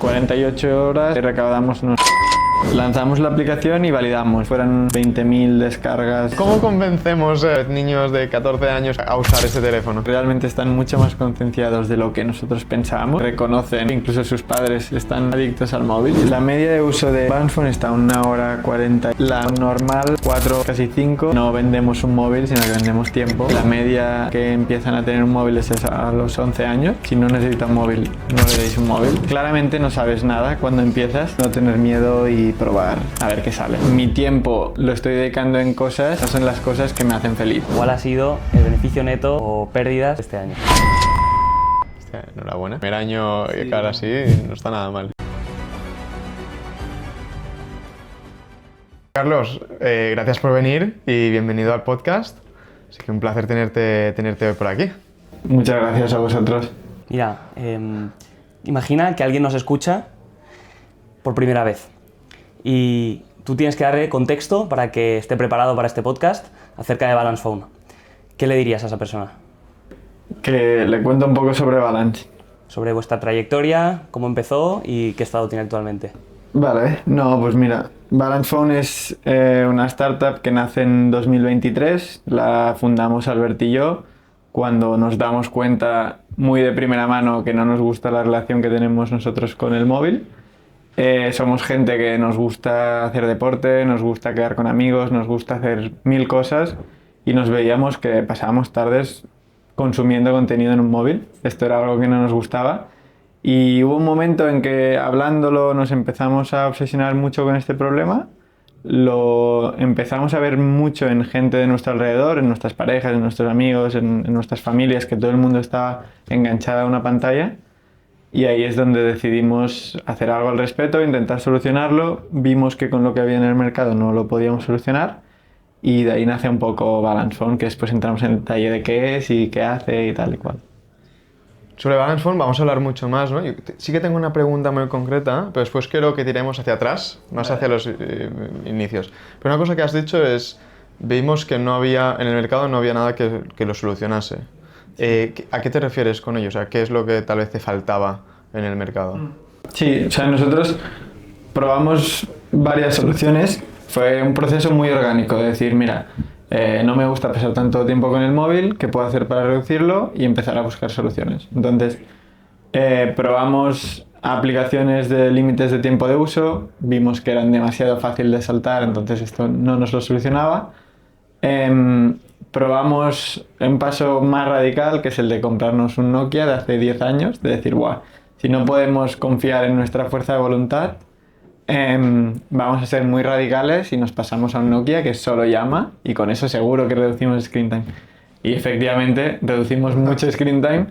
48 horas recaudamos unos... Lanzamos la aplicación y validamos. Fueron 20.000 descargas. ¿Cómo convencemos a niños de 14 años a usar ese teléfono? Realmente están mucho más concienciados de lo que nosotros pensábamos. Reconocen, incluso sus padres están adictos al móvil. La media de uso de Balance Phone está a 1 hora 40. La normal, 4, casi 5. No vendemos un móvil, sino que vendemos tiempo. La media que empiezan a tener un móvil es a los 11 años. Si no necesita un móvil, no le deis un móvil. Claramente no sabes nada cuando empiezas. No tener miedo y probar a ver qué sale. Mi tiempo lo estoy dedicando en cosas, esas son las cosas que me hacen feliz. ¿Cuál ha sido el beneficio neto o pérdidas este año? Hostia, enhorabuena. El primer año y cara así no está nada mal. Carlos, gracias por venir y bienvenido al podcast. Así que un placer tenerte hoy por aquí. Muchas gracias a vosotros. Mira, imagina que alguien nos escucha por primera vez y tú tienes que darle contexto para que esté preparado para este podcast acerca de Balance Phone. ¿Qué le dirías a esa persona? Que le cuento un poco sobre Balance. Sobre vuestra trayectoria, cómo empezó y qué estado tiene actualmente. Vale, no, pues mira, Balance Phone es una startup que nace en 2023, la fundamos Albert y yo, cuando nos damos cuenta muy de primera mano que no nos gusta la relación que tenemos nosotros con el móvil. Somos gente que nos gusta hacer deporte, nos gusta quedar con amigos, nos gusta hacer 1000 cosas y nos veíamos que pasábamos tardes consumiendo contenido en un móvil. Esto era algo que no nos gustaba y hubo un momento en que hablándolo nos empezamos a obsesionar mucho con este problema. Lo empezamos a ver mucho en gente de nuestro alrededor, en nuestras parejas, en nuestros amigos, en nuestras familias, que todo el mundo estaba enganchado a una pantalla. Y ahí es donde decidimos hacer algo al respecto, intentar solucionarlo. Vimos que con lo que había en el mercado no lo podíamos solucionar y de ahí nace un poco Balance Phone, que después entramos en detalle de qué es y qué hace y tal y cual. Sobre Balance Phone vamos a hablar mucho más, ¿no? Yo sí que tengo una pregunta muy concreta, pero después quiero que tiremos hacia atrás, más hacia los inicios. Pero una cosa que has dicho es, vimos que no había, en el mercado no había nada que lo solucionase. ¿A qué te refieres con ello? O sea, ¿qué es lo que tal vez te faltaba en el mercado? Sí, o sea, nosotros probamos varias soluciones. Fue un proceso muy orgánico de decir, mira, no me gusta pasar tanto tiempo con el móvil, ¿qué puedo hacer para reducirlo? Y empezar a buscar soluciones. Entonces, probamos aplicaciones de límites de tiempo de uso, vimos que eran demasiado fácil de saltar, entonces esto no nos lo solucionaba. Probamos un paso más radical, que es el de comprarnos un Nokia de hace 10 años, de decir, guau, si no podemos confiar en nuestra fuerza de voluntad, vamos a ser muy radicales y nos pasamos a un Nokia que solo llama y con eso seguro que reducimos screen time. Y efectivamente reducimos mucho screen time,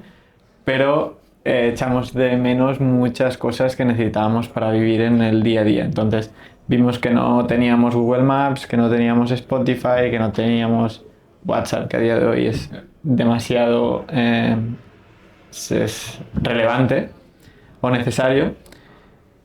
pero echamos de menos muchas cosas que necesitábamos para vivir en el día a día. Entonces vimos que no teníamos Google Maps, que no teníamos Spotify, que no teníamos WhatsApp, que a día de hoy es demasiado es relevante o necesario.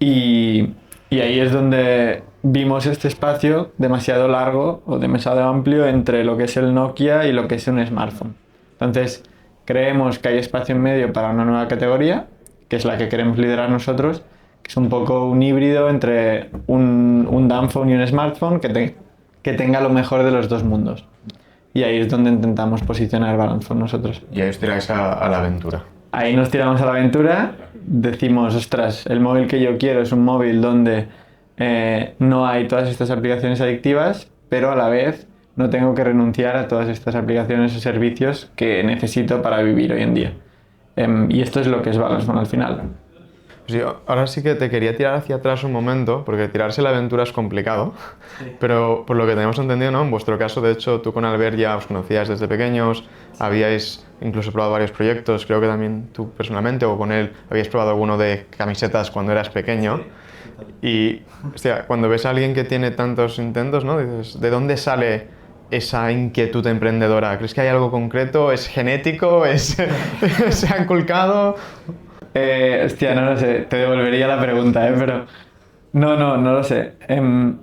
Y ahí es donde vimos este espacio demasiado largo o demasiado amplio entre lo que es el Nokia y lo que es un smartphone. Entonces creemos que hay espacio en medio para una nueva categoría, que es la que queremos liderar nosotros, que es un poco un híbrido entre un dumb phone y un smartphone que tenga lo mejor de los dos mundos. Y ahí es donde intentamos posicionar Balance Phone nosotros. Y ahí os tiráis a la aventura. Ahí nos tiramos a la aventura, decimos, ostras, el móvil que yo quiero es un móvil donde no hay todas estas aplicaciones adictivas, pero a la vez no tengo que renunciar a todas estas aplicaciones o servicios que necesito para vivir hoy en día. Y esto es lo que es Balance Phone al final. Pues yo ahora sí que te quería tirar hacia atrás un momento, porque tirarse la aventura es complicado, sí. Pero por lo que tenemos entendido, ¿no? En vuestro caso, de hecho, tú con Albert ya os conocías desde pequeños, habíais incluso probado varios proyectos, creo que también tú personalmente o con él habíais probado alguno de camisetas cuando eras pequeño. Sí. Y, hostia, cuando ves a alguien que tiene tantos intentos, ¿no? Dices, ¿de dónde sale esa inquietud emprendedora? ¿Crees que hay algo concreto? ¿Es genético? ¿Se ha inculcado? Hostia, no lo sé, te devolvería la pregunta, pero no lo sé.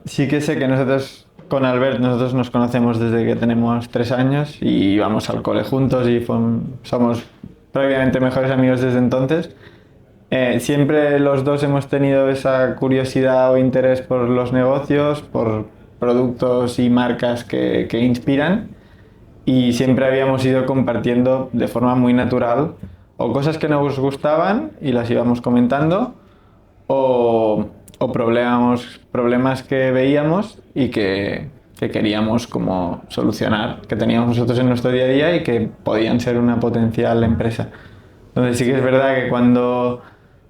Sí que sé que nosotros con Albert, nosotros nos conocemos desde que tenemos 3 años y vamos al cole juntos y somos prácticamente mejores amigos desde entonces. Siempre los dos hemos tenido esa curiosidad o interés por los negocios, por productos y marcas que inspiran, y siempre habíamos ido compartiendo de forma muy natural o cosas que nos gustaban y las íbamos comentando, o problemas que veíamos y que queríamos como solucionar, que teníamos nosotros en nuestro día a día y que podían ser una potencial empresa. Entonces sí que es verdad que cuando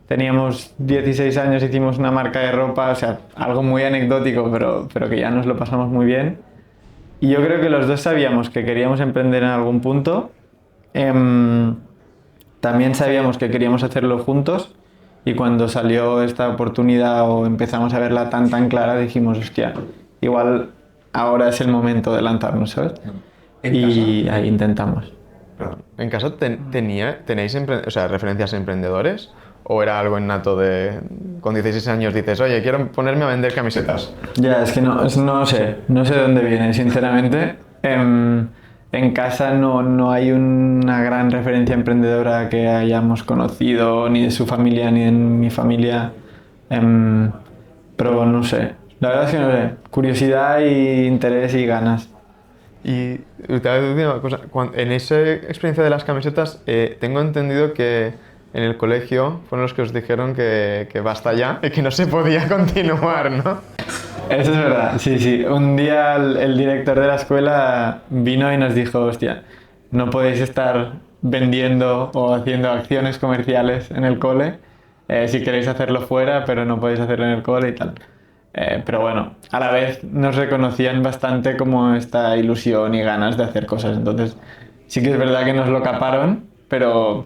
teníamos 16 años hicimos una marca de ropa, o sea, algo muy anecdótico, pero que ya nos lo pasamos muy bien. Y yo creo que los dos sabíamos que queríamos emprender en algún punto. También sabíamos que queríamos hacerlo juntos, y cuando salió esta oportunidad o empezamos a verla tan clara, dijimos, hostia, igual ahora es el momento de lanzarnos, ¿sabes? Y ahí intentamos. Perdón. ¿En casa tenéis referencias a emprendedores? ¿O era algo innato de con 16 años dices, oye, quiero ponerme a vender camisetas? Ya, es que no sé de dónde viene, sinceramente. En casa no hay una gran referencia emprendedora que hayamos conocido, ni de su familia, ni de mi familia. Pero no sé, la verdad es que no sé. Curiosidad y interés y ganas. Y te voy a decir una cosa, en esa experiencia de las camisetas, tengo entendido que en el colegio fueron los que os dijeron que basta ya y que no se podía continuar, ¿no? Eso es verdad, sí. Un día el director de la escuela vino y nos dijo, hostia, no podéis estar vendiendo o haciendo acciones comerciales en el cole, si queréis hacerlo fuera, pero no podéis hacerlo en el cole y tal. Pero bueno, a la vez nos reconocían bastante como esta ilusión y ganas de hacer cosas. Entonces sí que es verdad que nos lo caparon, pero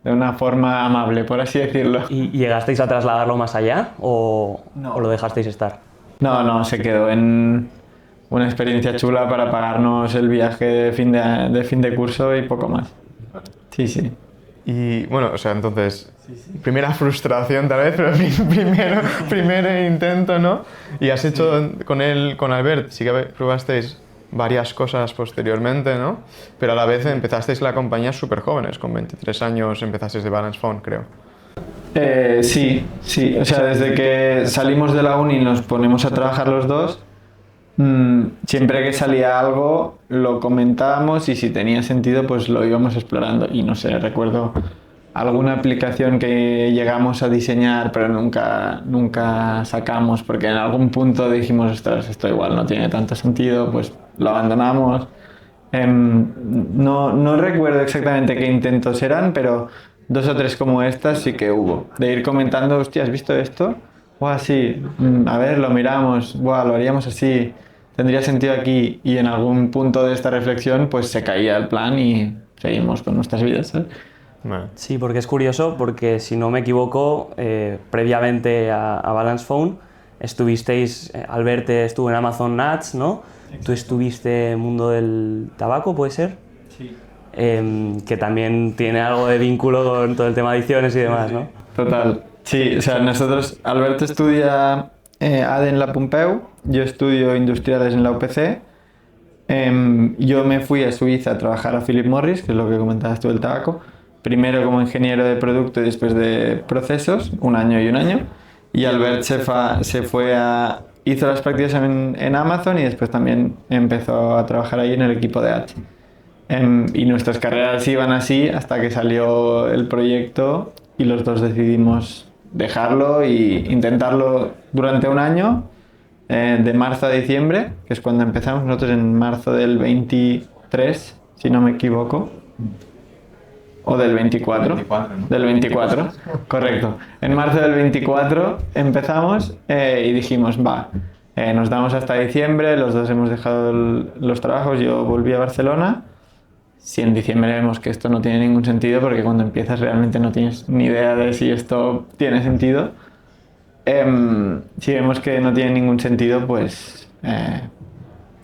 de una forma amable, por así decirlo. ¿Y llegasteis a trasladarlo más allá o lo dejasteis estar? No, se quedó en una experiencia chula para pagarnos el viaje de fin de curso y poco más. Sí. Y bueno, o sea, entonces, primera frustración tal vez, pero primer intento, ¿no? Y has hecho con Albert, sí que probasteis varias cosas posteriormente, ¿no? Pero a la vez empezasteis la compañía súper jóvenes, con 23 años empezasteis de Balance Phone, creo. Sí, o sea, desde que salimos de la uni y nos ponemos a trabajar los dos, siempre que salía algo lo comentábamos y si tenía sentido pues lo íbamos explorando. Y no sé, recuerdo alguna aplicación que llegamos a diseñar pero nunca sacamos porque en algún punto dijimos, ostras, esto igual no tiene tanto sentido, pues lo abandonamos. No recuerdo exactamente qué intentos eran, pero 2 o 3 como estas sí que hubo. De ir comentando, hostia, ¿has visto esto? Buah, sí, a ver, lo miramos, buah, lo haríamos así, tendría sentido aquí, y en algún punto de esta reflexión pues se caía el plan y seguimos con nuestras vidas, ¿sabes? Vale. Sí, porque es curioso, porque si no me equivoco, previamente a Balance Phone estuvisteis, Albert estuvo en Amazon Ads, ¿no? Exacto. Tú estuviste en mundo del tabaco, ¿puede ser? Sí. Que también tiene algo de vínculo con todo el tema de ediciones y demás, ¿no? Total. Sí, o sea, nosotros, Albert estudia ADE en la Pompeu, yo estudio Industriales en la UPC. Yo me fui a Suiza a trabajar a Philip Morris, que es lo que comentabas tú del tabaco, primero como ingeniero de producto y después de procesos, 1 año y 1 año. Y Albert hizo las prácticas en Amazon y después también empezó a trabajar ahí en el equipo de Ads. Y nuestras carreras iban así hasta que salió el proyecto y los dos decidimos dejarlo e intentarlo durante 1 año, de marzo a diciembre, que es cuando empezamos nosotros en marzo del 23, si no me equivoco. O del 24. 24, ¿no? Del 24, correcto. En marzo del 24 empezamos y dijimos, nos damos hasta diciembre, los dos hemos dejado los trabajos, yo volví a Barcelona. Si en diciembre vemos que esto no tiene ningún sentido, porque cuando empiezas realmente no tienes ni idea de si esto tiene sentido. Si vemos que no tiene ningún sentido, pues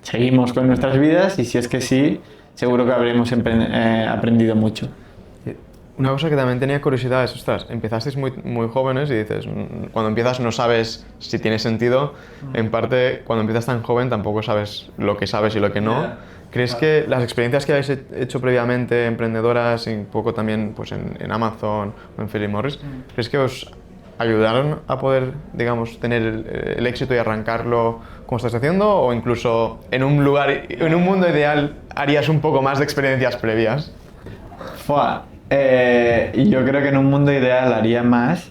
seguimos con nuestras vidas, y si es que sí, seguro que habremos aprendido mucho. Una cosa que también tenía curiosidad es, ostras, empezasteis muy jóvenes y dices, cuando empiezas no sabes si tiene sentido. En parte, cuando empiezas tan joven tampoco sabes lo que sabes y lo que no. ¿Crees que las experiencias que habéis hecho previamente, emprendedoras, y un poco también pues, en Amazon o en Philip Morris, ¿crees que os ayudaron a poder, digamos, tener el éxito y arrancarlo como estás haciendo? ¿O incluso en un mundo ideal, harías un poco más de experiencias previas? Yo creo que en un mundo ideal haría más,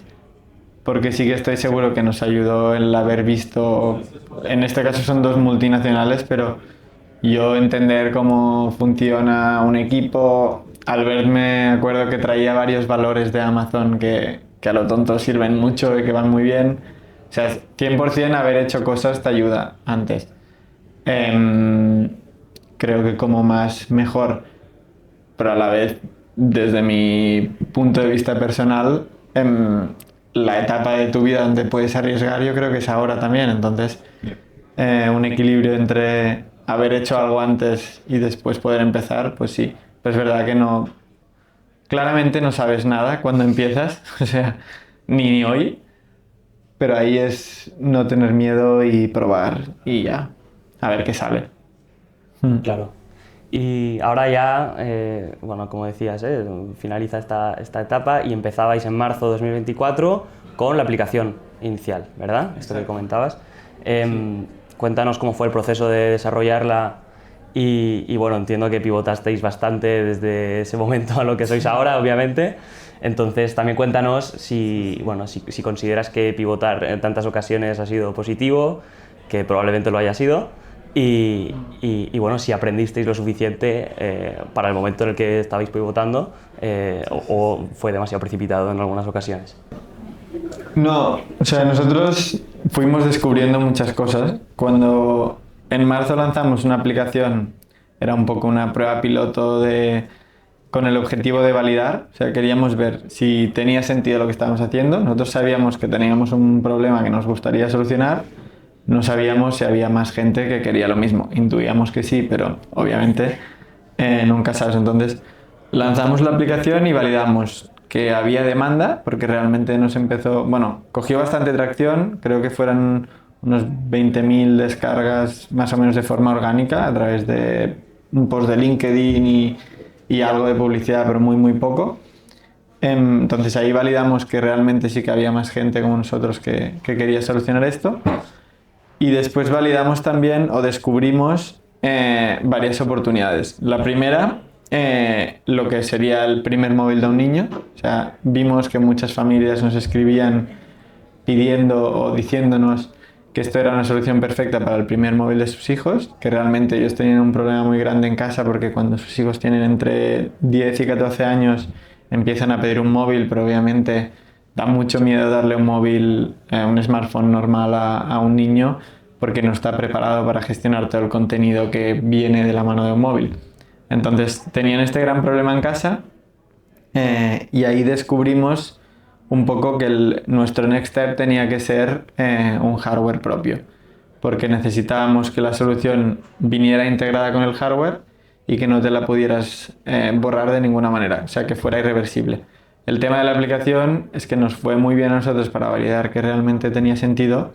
porque sí que estoy seguro que nos ayudó el haber visto, en este caso son dos multinacionales, pero yo entender cómo funciona un equipo, al verme acuerdo que traía varios valores de Amazon que a lo tonto sirven mucho y que van muy bien. O sea, 100% haber hecho cosas te ayuda antes. Creo que como más mejor, pero a la vez, desde mi punto de vista personal, la etapa de tu vida donde puedes arriesgar yo creo que es ahora también. Entonces, un equilibrio entre haber hecho algo antes y después poder empezar, pues sí. Pero es verdad que no, claramente no sabes nada cuando empiezas, o sea, ni hoy, pero ahí es no tener miedo y probar y ya, a ver qué sale. Claro. Y ahora ya, bueno, como decías, finaliza esta etapa y empezabais en marzo de 2024 con la aplicación inicial, ¿verdad? Esto que comentabas. Cuéntanos cómo fue el proceso de desarrollarla y bueno, entiendo que pivotasteis bastante desde ese momento a lo que sois ahora, obviamente. Entonces también cuéntanos si consideras que pivotar en tantas ocasiones ha sido positivo, que probablemente lo haya sido. Y bueno, si aprendisteis lo suficiente para el momento en el que estabais pivotando o fue demasiado precipitado en algunas ocasiones. No, o sea, nosotros fuimos descubriendo muchas cosas. Cuando en marzo lanzamos una aplicación, era un poco una prueba piloto con el objetivo de validar, o sea, queríamos ver si tenía sentido lo que estábamos haciendo. Nosotros sabíamos que teníamos un problema que nos gustaría solucionar. No sabíamos si había más gente que quería lo mismo. Intuíamos que sí, pero obviamente nunca sabes. Entonces lanzamos la aplicación y validamos que había demanda, porque realmente cogió bastante tracción. Creo que fueron unos 20.000 descargas más o menos de forma orgánica a través de un post de LinkedIn y algo de publicidad, pero muy, muy poco. Entonces ahí validamos que realmente sí que había más gente como nosotros que quería solucionar esto. Y después validamos también o descubrimos varias oportunidades. La primera, lo que sería el primer móvil de un niño. O sea, vimos que muchas familias nos escribían pidiendo o diciéndonos que esto era una solución perfecta para el primer móvil de sus hijos, que realmente ellos tenían un problema muy grande en casa porque cuando sus hijos tienen entre 10 y 14 años empiezan a pedir un móvil, pero obviamente da mucho miedo darle un móvil, un smartphone normal a un niño porque no está preparado para gestionar todo el contenido que viene de la mano de un móvil. Entonces tenían este gran problema en casa y ahí descubrimos un poco que nuestro next step tenía que ser un hardware propio, porque necesitábamos que la solución viniera integrada con el hardware y que no te la pudieras borrar de ninguna manera, o sea, que fuera irreversible. El tema de la aplicación es que nos fue muy bien a nosotros para validar que realmente tenía sentido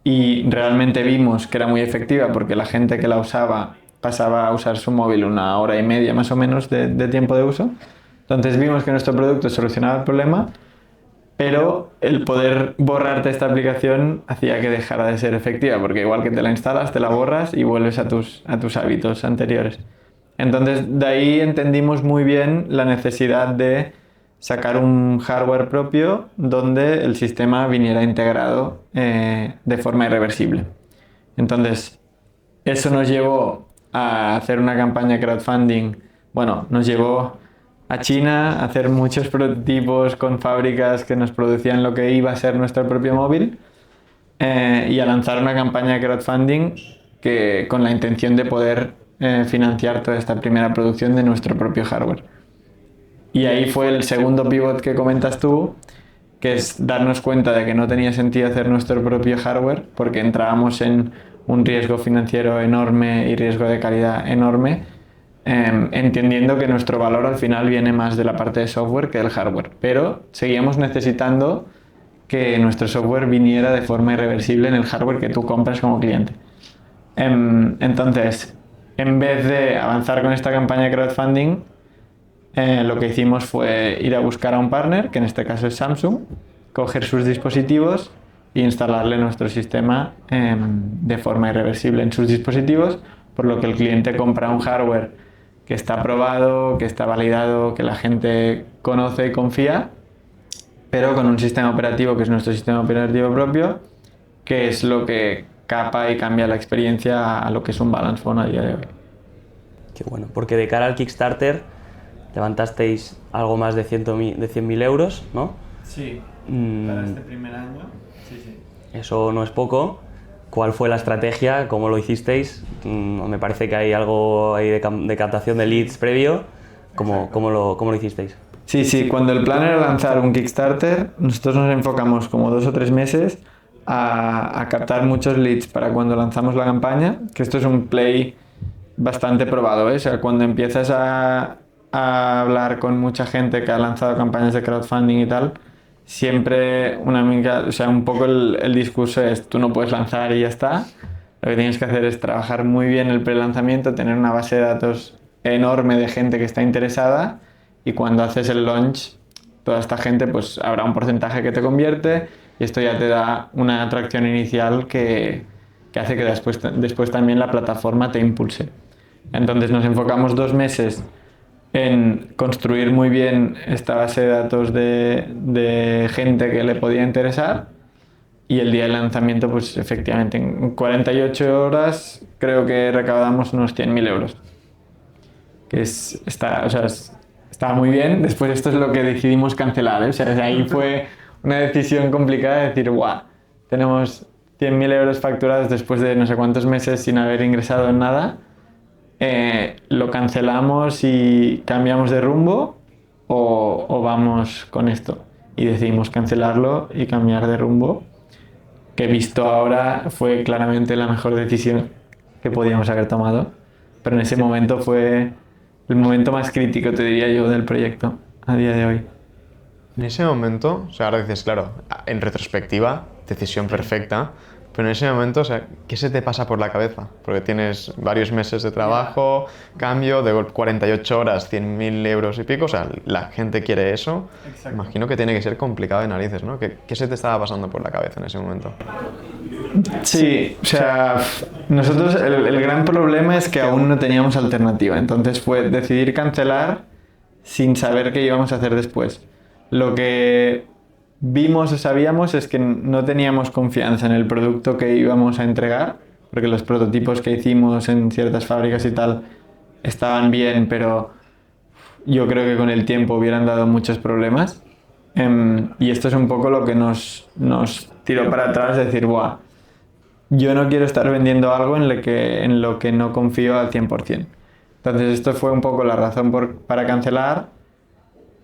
y realmente vimos que era muy efectiva porque la gente que la usaba pasaba a usar su móvil 1 hora y media más o menos de tiempo de uso. Entonces vimos que nuestro producto solucionaba el problema, pero el poder borrarte esta aplicación hacía que dejara de ser efectiva, porque igual que te la instalas, te la borras y vuelves a tus hábitos anteriores. Entonces de ahí entendimos muy bien la necesidad de sacar un hardware propio donde el sistema viniera integrado de forma irreversible. Entonces eso nos llevó a hacer una campaña crowdfunding. Bueno, nos llevó a China a hacer muchos prototipos con fábricas que nos producían lo que iba a ser nuestro propio móvil y a lanzar una campaña de crowdfunding con la intención de poder financiar toda esta primera producción de nuestro propio hardware. Y ahí fue el segundo pivot que comentas tú, que es darnos cuenta de que no tenía sentido hacer nuestro propio hardware porque entrábamos en un riesgo financiero enorme y riesgo de calidad enorme, entendiendo que nuestro valor al final viene más de la parte de software que del hardware, pero seguíamos necesitando que nuestro software viniera de forma irreversible en el hardware que tú compras como cliente. Entonces, en vez de avanzar con esta campaña de crowdfunding, lo que hicimos fue ir a buscar a un partner, que en este caso es Samsung, coger sus dispositivos e instalarle nuestro sistema de forma irreversible en sus dispositivos, por lo que el cliente compra un hardware que está probado, que está validado, que la gente conoce y confía, pero con un sistema operativo que es nuestro sistema operativo propio, que es lo que capa y cambia la experiencia a lo que es un Balance Phone a día de hoy. Qué bueno, porque de cara al Kickstarter levantasteis algo más de 100.000 euros, ¿no? Sí, para este primer año, sí. Eso no es poco. ¿Cuál fue la estrategia? ¿Cómo lo hicisteis? Me parece que hay algo ahí de captación de leads previo. ¿Cómo lo hicisteis? Sí, cuando el plan era lanzar un Kickstarter, nosotros nos enfocamos como 2 o 3 meses a captar muchos leads para cuando lanzamos la campaña, que esto es un play bastante probado, ¿eh? O sea, cuando empiezas a hablar con mucha gente que ha lanzado campañas de crowdfunding y tal, siempre un poco el discurso es tú no puedes lanzar y ya está. Lo que tienes que hacer es trabajar muy bien el pre-lanzamiento, tener una base de datos enorme de gente que está interesada, y cuando haces el launch, toda esta gente, pues habrá un porcentaje que te convierte, y esto ya te da una atracción inicial que hace que después también la plataforma te impulse. Entonces nos enfocamos 2 meses en construir muy bien esta base de datos de gente que le podía interesar, y el día del lanzamiento, pues efectivamente en 48 horas creo que recaudamos unos 100.000 euros, que estaba muy bien. Después esto es lo que decidimos cancelar, ¿eh? O sea, ahí fue una decisión complicada de decir, guau, tenemos 100.000 euros facturados después de no sé cuántos meses sin haber ingresado en nada. ¿Lo cancelamos y cambiamos de rumbo o vamos con esto? Y decidimos cancelarlo y cambiar de rumbo, que visto ahora fue claramente la mejor decisión que podíamos haber tomado, pero en ese momento fue el momento más crítico, te diría yo, del proyecto a día de hoy. En ese momento, o sea, ahora dices, claro, en retrospectiva, decisión perfecta, pero en ese momento, o sea, ¿qué se te pasa por la cabeza? Porque tienes varios meses de trabajo, cambio, de 48 horas, 100.000 euros y pico, o sea, la gente quiere eso. Exacto. Imagino que tiene que ser complicado de narices, ¿no? ¿Qué se te estaba pasando por la cabeza en ese momento? Sí, o sea, nosotros el gran problema es que aún no teníamos alternativa, entonces fue decidir cancelar sin saber qué íbamos a hacer después. Lo que vimos o sabíamos es que no teníamos confianza en el producto que íbamos a entregar, porque los prototipos que hicimos en ciertas fábricas y tal estaban bien, pero yo creo que con el tiempo hubieran dado muchos problemas. Y esto es un poco lo que nos tiró para atrás, decir, buah, yo no quiero estar vendiendo algo en lo que no confío al 100%. Entonces esto fue un poco la razón para cancelar.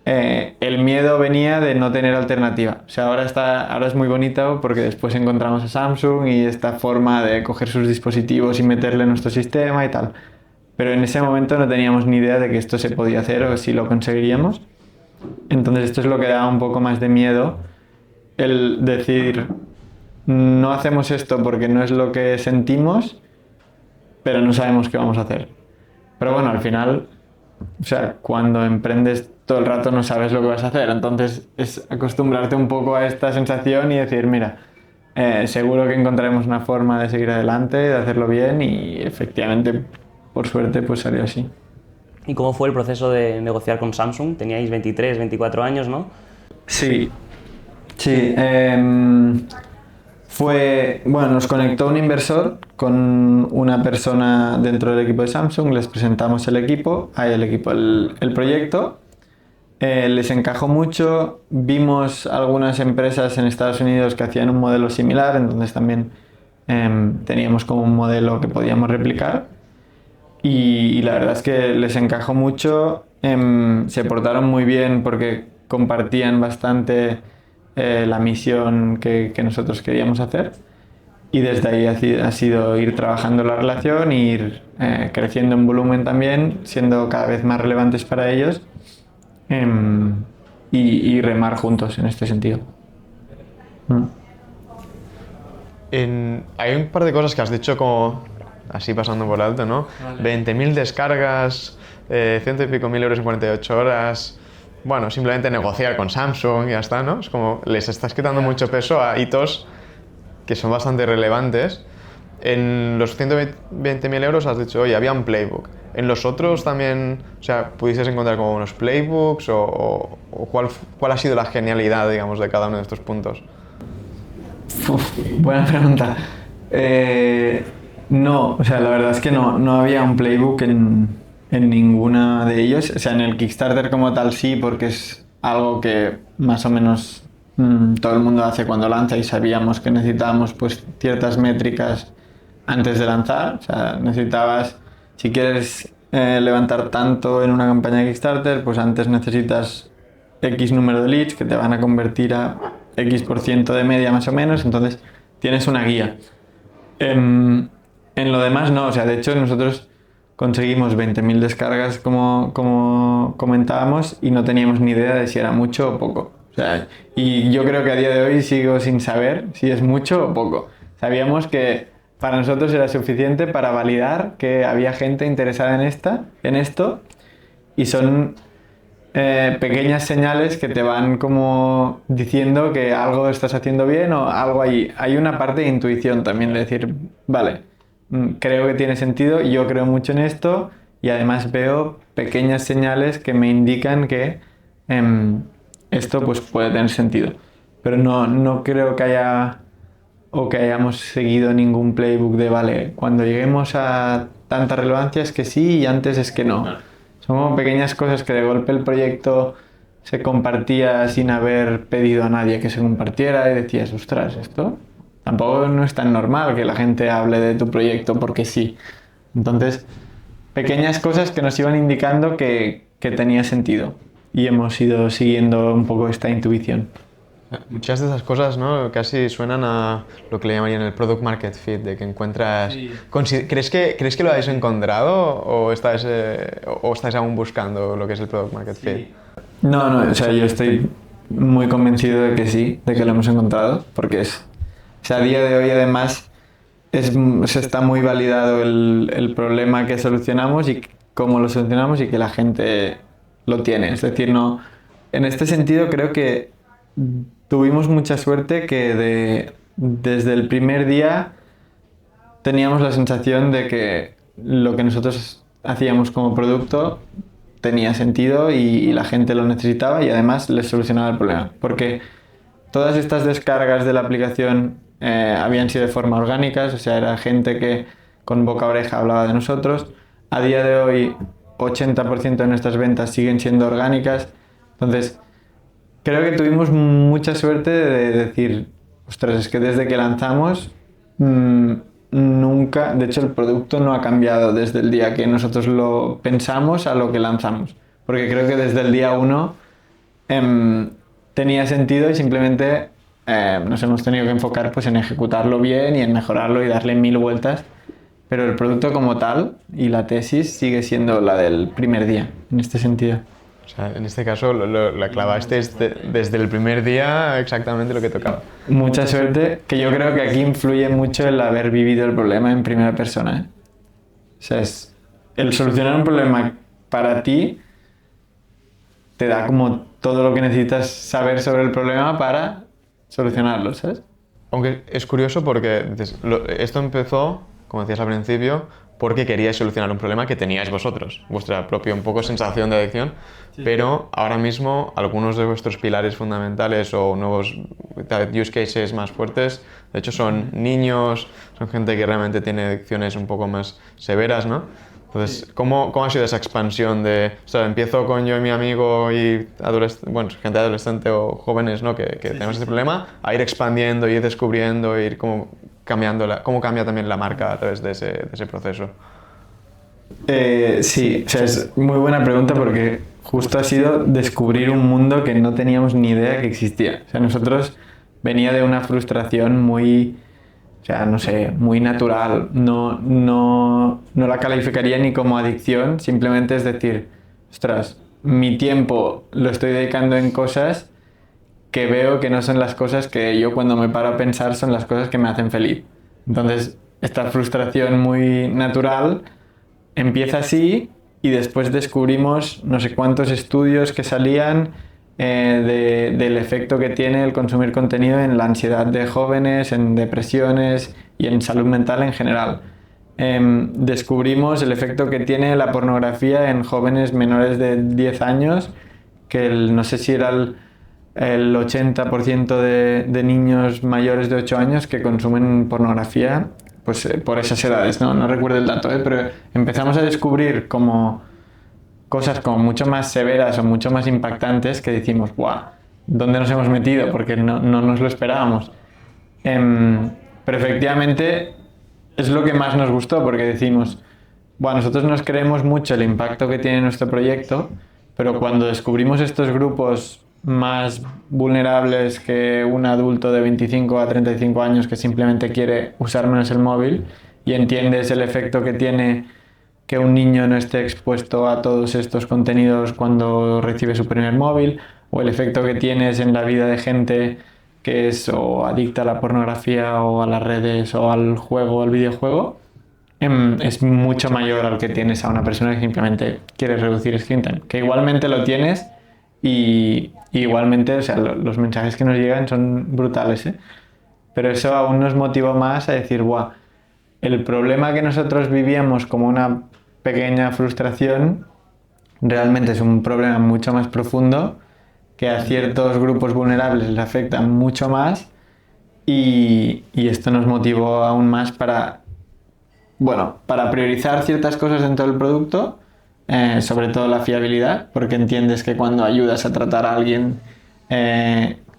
El miedo venía de no tener alternativa. O sea, ahora es muy bonito porque después encontramos a Samsung y esta forma de coger sus dispositivos y meterle en nuestro sistema y tal. Pero en ese momento no teníamos ni idea de que esto se podía hacer o si lo conseguiríamos. Entonces esto es lo que daba un poco más de miedo, el decir, no hacemos esto porque no es lo que sentimos, pero no sabemos qué vamos a hacer. Pero bueno, al final, o sea, cuando emprendes todo el rato no sabes lo que vas a hacer, entonces es acostumbrarte un poco a esta sensación y decir, mira, seguro que encontraremos una forma de seguir adelante, de hacerlo bien, y efectivamente, por suerte, pues salió así. ¿Y cómo fue el proceso de negociar con Samsung? Teníais 23, 24 años, ¿no? Sí. Nos conectó un inversor con una persona dentro del equipo de Samsung, les presentamos el proyecto, les encajó mucho, vimos algunas empresas en Estados Unidos que hacían un modelo similar, entonces también teníamos como un modelo que podíamos replicar, y la verdad es que les encajó mucho, se portaron muy bien porque compartían bastante la misión que nosotros queríamos hacer, y desde ahí ha sido ir trabajando la relación, ir creciendo en volumen también, siendo cada vez más relevantes para ellos, y remar juntos en este sentido. Hay un par de cosas que has dicho como así pasando por alto, ¿no? Vale. 20.000 descargas, ciento y pico mil euros en 48 horas. Bueno, simplemente negociar con Samsung y ya está, ¿no? Es como les estás quitando mucho peso a hitos que son bastante relevantes. En los 120.000 euros has dicho, oye, había un playbook. ¿En los otros también, o sea, pudieses encontrar como unos playbooks o cuál ha sido la genialidad, digamos, de cada uno de estos puntos? Buena pregunta. No, o sea, la verdad es que no había un playbook en ninguna de ellos. O sea, en el Kickstarter como tal sí, porque es algo que más o menos todo el mundo hace cuando lanza y sabíamos que necesitábamos pues ciertas métricas antes de lanzar. O sea, necesitabas, si quieres levantar tanto en una campaña de Kickstarter, pues antes necesitas X número de leads que te van a convertir a X% de media más o menos, entonces tienes una guía. En lo demás no, o sea, de hecho nosotros conseguimos 20.000 descargas como comentábamos y no teníamos ni idea de si era mucho o poco. O sea, y yo creo que a día de hoy sigo sin saber si es mucho o poco. Sabíamos que para nosotros era suficiente para validar que había gente interesada en esto y son pequeñas señales que te van como diciendo que algo estás haciendo bien o algo ahí. Hay una parte de intuición también, de decir, vale, creo que tiene sentido, yo creo mucho en esto y además veo pequeñas señales que me indican que esto pues puede tener sentido. Pero no creo que haya o que hayamos seguido ningún playbook de, vale, cuando lleguemos a tanta relevancia es que sí y antes es que no. Son como pequeñas cosas que de golpe el proyecto se compartía sin haber pedido a nadie que se compartiera y decías, ostras, esto tampoco no es tan normal que la gente hable de tu proyecto porque sí. Entonces, pequeñas cosas que nos iban indicando que tenía sentido y hemos ido siguiendo un poco esta intuición. Muchas de esas cosas, ¿no? Casi suenan a lo que le llamarían el product market fit, de que encuentras... Sí. ¿Crees que lo habéis encontrado o estáis aún buscando lo que es el product market fit? No, o sea, yo estoy muy convencido de que sí, de que lo hemos encontrado, porque o sea, a día de hoy además se está muy validado el problema que solucionamos y cómo lo solucionamos y que la gente lo tiene. Es decir, no, en este sentido creo que tuvimos mucha suerte que desde el primer día teníamos la sensación de que lo que nosotros hacíamos como producto tenía sentido y la gente lo necesitaba y además les solucionaba el problema. Porque todas estas descargas de la aplicación habían sido de forma orgánicas, o sea, era gente que con boca a oreja hablaba de nosotros. A día de hoy, 80% de nuestras ventas siguen siendo orgánicas. Entonces, creo que tuvimos mucha suerte de decir, ostras, es que desde que lanzamos nunca, de hecho el producto no ha cambiado desde el día que nosotros lo pensamos a lo que lanzamos, porque creo que desde el día 1 tenía sentido y simplemente nos hemos tenido que enfocar pues en ejecutarlo bien y en mejorarlo y darle 1000 vueltas, pero el producto como tal y la tesis sigue siendo la del primer día, en este sentido. O sea, en este caso la clavasteis desde el primer día exactamente lo que tocaba. Mucha suerte, que yo creo que aquí influye mucho el haber vivido el problema en primera persona, ¿eh? O sea, el solucionar un problema para ti te da como todo lo que necesitas saber sobre el problema para solucionarlo, ¿sabes? Aunque es curioso porque esto empezó, como decías al principio, porque queríais solucionar un problema que teníais vosotros, vuestra propia un poco sensación de adicción, sí. Pero ahora mismo algunos de vuestros pilares fundamentales o nuevos use cases más fuertes, de hecho son niños, son gente que realmente tiene adicciones un poco más severas, ¿no? Entonces, ¿cómo ha sido esa expansión de, o sea, empiezo con yo y mi amigo y gente adolescente o jóvenes, ¿no? que tenemos este problema, a ir expandiendo, ir descubriendo, ir como cambiando, cómo cambia también la marca a través de ese proceso? Sí, o sea, es muy buena pregunta porque justo ha sido descubrir un mundo que no teníamos ni idea que existía. O sea, nosotros venía de una frustración muy, o sea, no sé, muy natural. No la calificaría ni como adicción, simplemente es decir, ostras, mi tiempo lo estoy dedicando en cosas que veo que no son las cosas que yo cuando me paro a pensar son las cosas que me hacen feliz. Entonces, esta frustración muy natural empieza así y después descubrimos no sé cuántos estudios que salían del efecto que tiene el consumir contenido en la ansiedad de jóvenes, en depresiones y en salud mental en general. Descubrimos el efecto que tiene la pornografía en jóvenes menores de 10 años, que no sé si era el 80% de niños mayores de 8 años que consumen pornografía pues, por esas edades, no recuerdo el dato, pero empezamos a descubrir como cosas como mucho más severas o mucho más impactantes que decimos, ¡guau! ¿Dónde nos hemos metido? Porque no nos lo esperábamos. Pero efectivamente es lo que más nos gustó porque decimos, bueno, nosotros nos creemos mucho el impacto que tiene nuestro proyecto, pero cuando descubrimos estos grupos más vulnerables que un adulto de 25 a 35 años que simplemente quiere usar menos el móvil y entiendes el efecto que tiene que un niño no esté expuesto a todos estos contenidos cuando recibe su primer móvil, o el efecto que tienes en la vida de gente que es o adicta a la pornografía o a las redes o al juego o al videojuego, es mucho mayor al que tienes a una persona que simplemente quiere reducir screen time, que igualmente lo tienes y igualmente, o sea, los mensajes que nos llegan son brutales, ¿eh? Pero eso aún nos motivó más a decir, ¡buah! El problema que nosotros vivíamos como una pequeña frustración realmente es un problema mucho más profundo que a ciertos grupos vulnerables les afecta mucho más y esto nos motivó aún más para priorizar ciertas cosas dentro del producto, sobre todo la fiabilidad, porque entiendes que cuando ayudas a tratar a alguien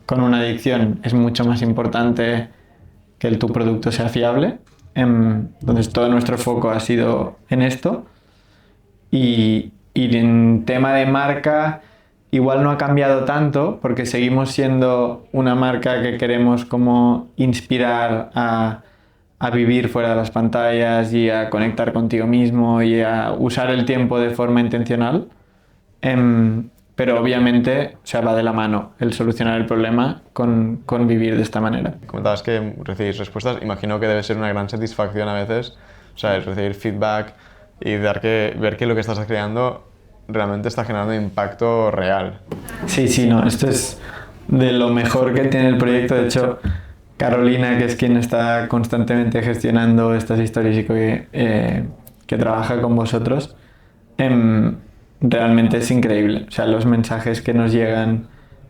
con una adicción es mucho más importante que tu producto sea fiable. Entonces todo nuestro foco ha sido en esto y en tema de marca igual no ha cambiado tanto porque seguimos siendo una marca que queremos como inspirar a vivir fuera de las pantallas y a conectar contigo mismo y a usar el tiempo de forma intencional, pero obviamente o sea, va de la mano el solucionar el problema con vivir de esta manera. Comentabas que recibís respuestas, imagino que debe ser una gran satisfacción a veces, o sea, el recibir feedback y ver que lo que estás creando realmente está generando impacto real. Sí, no, esto es de lo mejor que tiene el proyecto. De hecho, Carolina, que es quien está constantemente gestionando estas historias y que trabaja con vosotros, realmente es increíble. O sea, los mensajes que nos llegan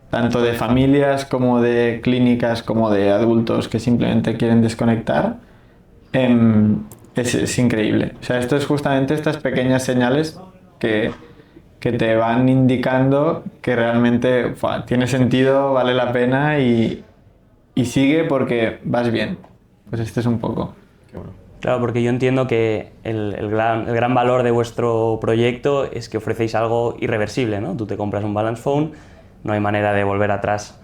tanto de familias como de clínicas como de adultos que simplemente quieren desconectar, es increíble. O sea, esto es justamente estas pequeñas señales que te van indicando que realmente tiene sentido, vale la pena y sigue porque vas bien. Pues este es un poco. Qué bueno. Claro, porque yo entiendo que el gran valor de vuestro proyecto es que ofrecéis algo irreversible, ¿no? Tú te compras un Balance Phone, no hay manera de volver atrás.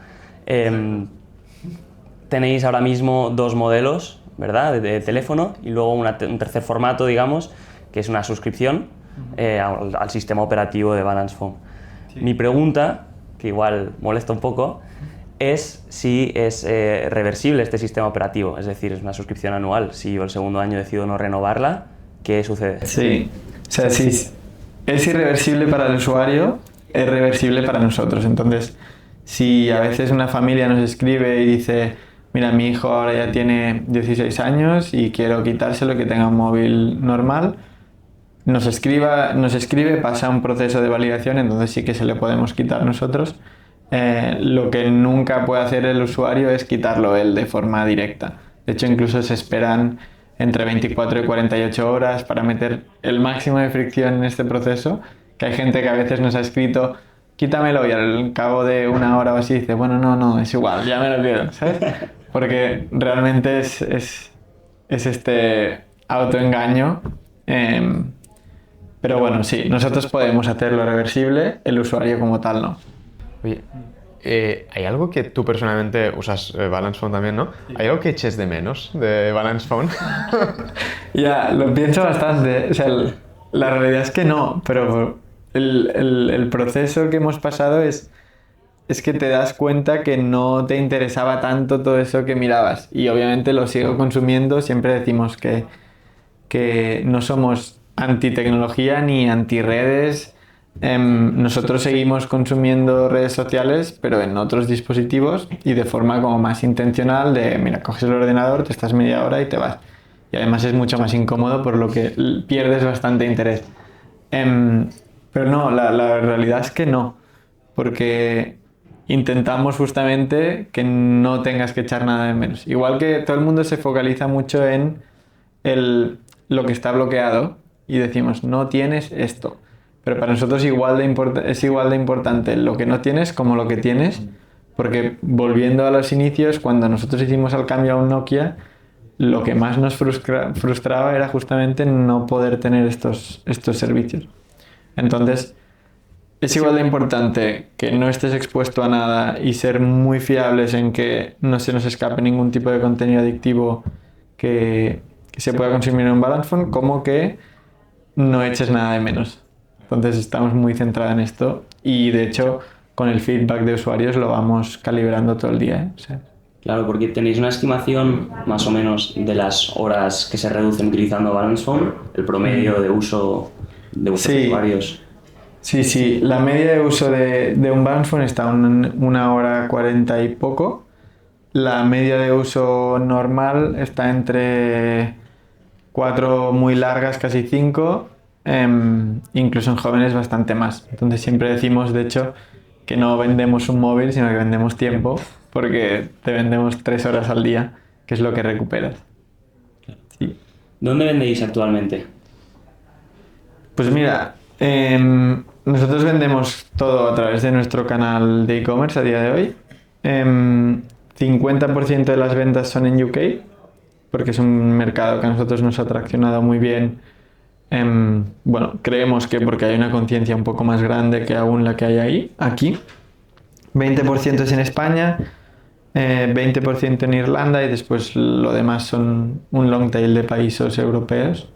Tenéis ahora mismo 2 modelos, ¿verdad?, de teléfono y luego un tercer formato, digamos, que es una suscripción al sistema operativo de Balance Phone. Sí. Mi pregunta, que igual molesta un poco, es si es reversible este sistema operativo, es decir, es una suscripción anual. Si yo el segundo año decido no renovarla, ¿qué sucede? Sí, o sea, si es irreversible para el usuario, es reversible para nosotros. Entonces, si a veces una familia nos escribe y dice, mira, mi hijo ahora ya tiene 16 años y quiero quitárselo, que tenga un móvil normal, nos escribe, pasa un proceso de validación, entonces sí que se le podemos quitar nosotros. Lo que nunca puede hacer el usuario es quitarlo él de forma directa. De hecho, incluso se esperan entre 24 y 48 horas para meter el máximo de fricción en este proceso, que hay gente que a veces nos ha escrito, quítamelo, y al cabo de una hora o así dice, bueno, no, es igual, ya me lo quedo, ¿sabes? Porque realmente es este autoengaño. Pero bueno, sí, nosotros podemos hacerlo reversible, el usuario como tal no. Oye, ¿hay algo que tú personalmente usas Balance Phone también, ¿no? Sí. ¿Hay algo que eches de menos de Balance Phone? Ya, lo pienso bastante. O sea, la realidad es que no, pero el proceso que hemos pasado es es que te das cuenta que no te interesaba tanto todo eso que mirabas. Y obviamente lo sigo consumiendo, siempre decimos que no somos anti-tecnología ni anti-redes. Nosotros seguimos consumiendo redes sociales, pero en otros dispositivos y de forma como más intencional de, mira, coges el ordenador, te estás media hora y te vas. Y además es mucho más incómodo, por lo que pierdes bastante interés. Pero no, la realidad es que no, porque intentamos justamente que no tengas que echar nada de menos. Igual que todo el mundo se focaliza mucho en lo que está bloqueado y decimos, no tienes esto. Pero para nosotros es igual de importante lo que no tienes como lo que tienes, porque volviendo a los inicios, cuando nosotros hicimos el cambio a un Nokia, lo que más nos frustraba era justamente no poder tener estos servicios. Entonces, es igual de importante que no estés expuesto a nada y ser muy fiables en que no se nos escape ningún tipo de contenido adictivo que se pueda consumir en un Balance Phone, como que no eches nada de menos. Entonces estamos muy centrados en esto y de hecho con el feedback de usuarios lo vamos calibrando todo el día, ¿eh? O sea, Claro, porque tenéis una estimación más o menos de las horas que se reducen utilizando Balance Phone, el promedio de uso de vuestros usuarios. Sí, la media de uso de un Balance Phone está en 1 hora 40 y poco. La media de uso normal está entre 4 muy largas, casi 5, incluso en jóvenes bastante más. Entonces siempre decimos, de hecho, que no vendemos un móvil, sino que vendemos tiempo, porque te vendemos 3 horas al día, que es lo que recuperas. Sí. ¿Dónde vendéis actualmente? Pues mira, nosotros vendemos todo a través de nuestro canal de e-commerce a día de hoy. 50% de las ventas son en UK, porque es un mercado que a nosotros nos ha traccionado muy bien. Bueno, creemos que porque hay una conciencia un poco más grande que aún la que hay aquí. 20% es en España, 20% en Irlanda y después lo demás son un long tail de países europeos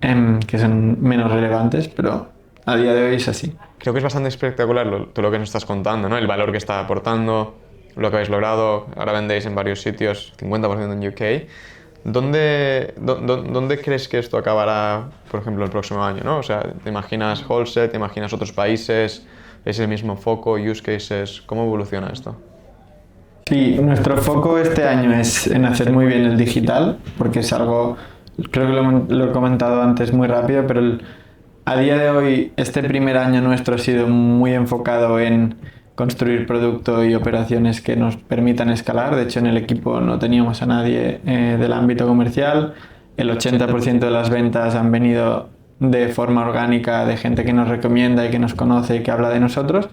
que son menos relevantes, pero a día de hoy es así. Creo que es bastante espectacular todo lo que nos estás contando, ¿no? El valor que está aportando, lo que habéis logrado. Ahora vendéis en varios sitios, 50% en UK. ¿Dónde crees que esto acabará, por ejemplo, el próximo año, ¿no? O sea, ¿te imaginas wholesale, te imaginas otros países, es el mismo foco, use cases? ¿Cómo evoluciona esto? Sí, nuestro foco este año es en hacer muy bien el digital, porque es algo, creo que lo he comentado antes muy rápido, pero a día de hoy este primer año nuestro ha sido muy enfocado en construir producto y operaciones que nos permitan escalar. De hecho, en el equipo no teníamos a nadie del ámbito comercial. El 80% de las ventas han venido de forma orgánica, de gente que nos recomienda y que nos conoce y que habla de nosotros.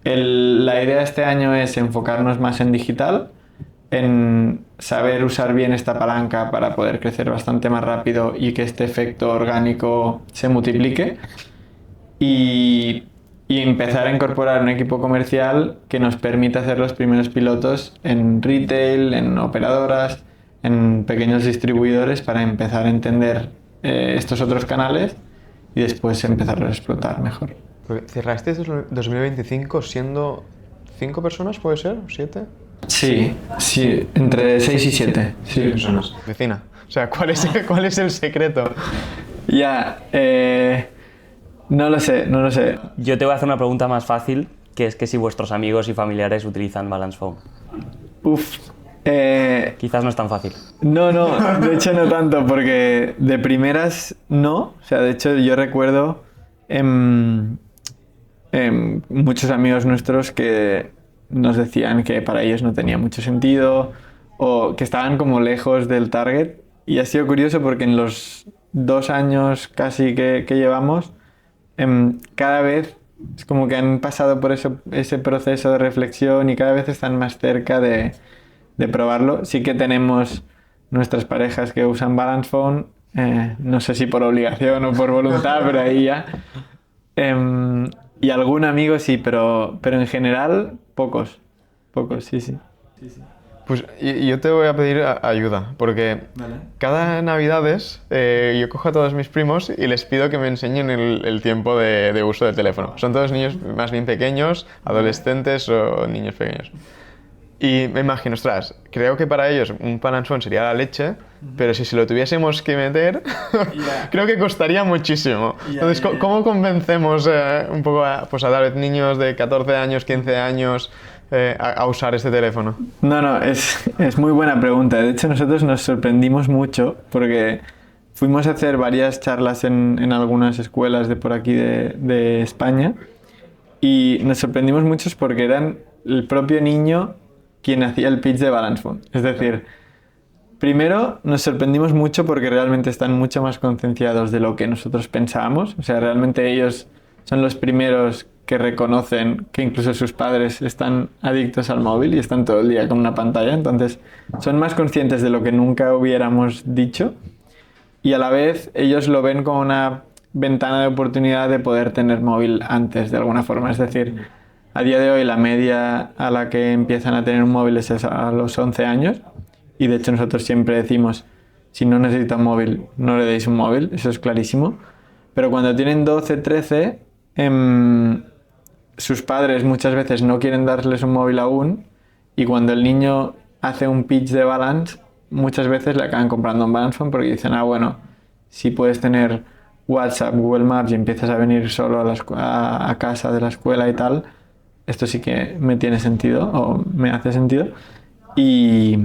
La idea este año es enfocarnos más en digital, en saber usar bien esta palanca para poder crecer bastante más rápido y que este efecto orgánico se multiplique. Y empezar a incorporar un equipo comercial que nos permita hacer los primeros pilotos en retail, en operadoras, en pequeños distribuidores para empezar a entender estos otros canales y después empezar a explotar mejor. ¿Cerraste 2025 siendo 5 personas, puede ser? ¿7? Sí, entre 6 y 7. Sí, personas. Vecina. O sea, ¿cuál es el secreto? Ya, no lo sé. Yo te voy a hacer una pregunta más fácil, que es que si vuestros amigos y familiares utilizan Balance Phone. Quizás no es tan fácil. No, de hecho no tanto, porque de primeras no. O sea, de hecho yo recuerdo muchos amigos nuestros que nos decían que para ellos no tenía mucho sentido o que estaban como lejos del target. Y ha sido curioso porque en los 2 años casi que llevamos, cada vez es como que han pasado por ese proceso de reflexión y cada vez están más cerca de probarlo. Sí que tenemos nuestras parejas que usan Balance Phone, no sé si por obligación o por voluntad, pero ahí ya. Y algún amigo sí, pero en general pocos, sí. Pues yo te voy a pedir ayuda, porque Vale. cada Navidades yo cojo a todos mis primos y les pido que me enseñen el tiempo de uso del teléfono. Son todos niños más bien pequeños, adolescentes o niños pequeños. Y me imagino, ostras, creo que para ellos un balance phone sería la leche, pero si se lo tuviésemos que meter, creo que costaría muchísimo. Entonces, ¿cómo convencemos un poco pues a tal vez niños de 14 años, 15 años a usar este teléfono? No, es muy buena pregunta. De hecho, nosotros nos sorprendimos mucho porque fuimos a hacer varias charlas en algunas escuelas de por aquí de España y nos sorprendimos mucho porque eran el propio niño quien hacía el pitch de Balance Phone. Es decir, primero nos sorprendimos mucho porque realmente están mucho más concienciados de lo que nosotros pensábamos. O sea, realmente ellos son los primeros que reconocen que incluso sus padres están adictos al móvil y están todo el día con una pantalla. Entonces, son más conscientes de lo que nunca hubiéramos dicho y a la vez ellos lo ven como una ventana de oportunidad de poder tener móvil antes, de alguna forma. Es decir, a día de hoy la media a la que empiezan a tener un móvil es a los 11 años y de hecho nosotros siempre decimos, si no necesita un móvil, no le deis un móvil, eso es clarísimo. Pero cuando tienen 12, 13, sus padres muchas veces no quieren darles un móvil aún y cuando el niño hace un pitch de Balance, muchas veces le acaban comprando un Balance Phone porque dicen, bueno, si puedes tener WhatsApp, Google Maps y empiezas a venir solo a casa de la escuela y tal, esto sí que me tiene sentido o me hace sentido y